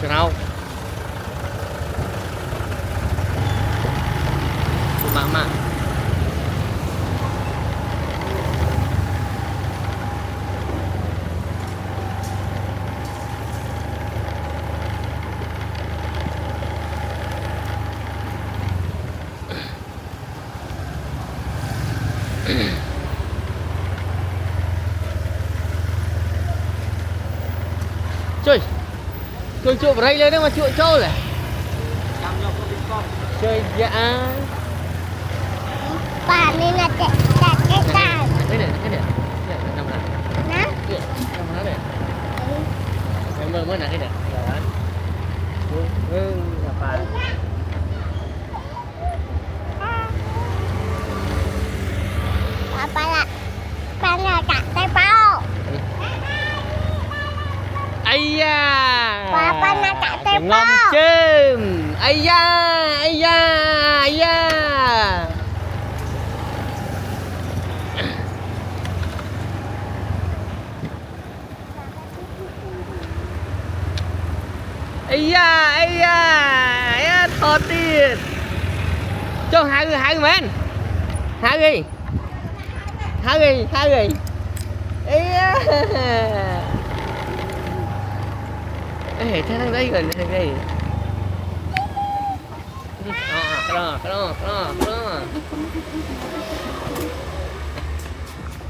nào mà chơi chơi chuột vào đây lên đấy mà chuột trâu này chơi dạ bà nên là chạy cái cài cái này nằm này nè nằm nó này em mới nè cái này là bà bà là chạy tay bao ai da bà là chạy tay ngon bao chim ai da ai da ai da ai da ai da ai thọ tiền cho hai người men hai người ấy ê thế thằng đây gần thằng đây cái đó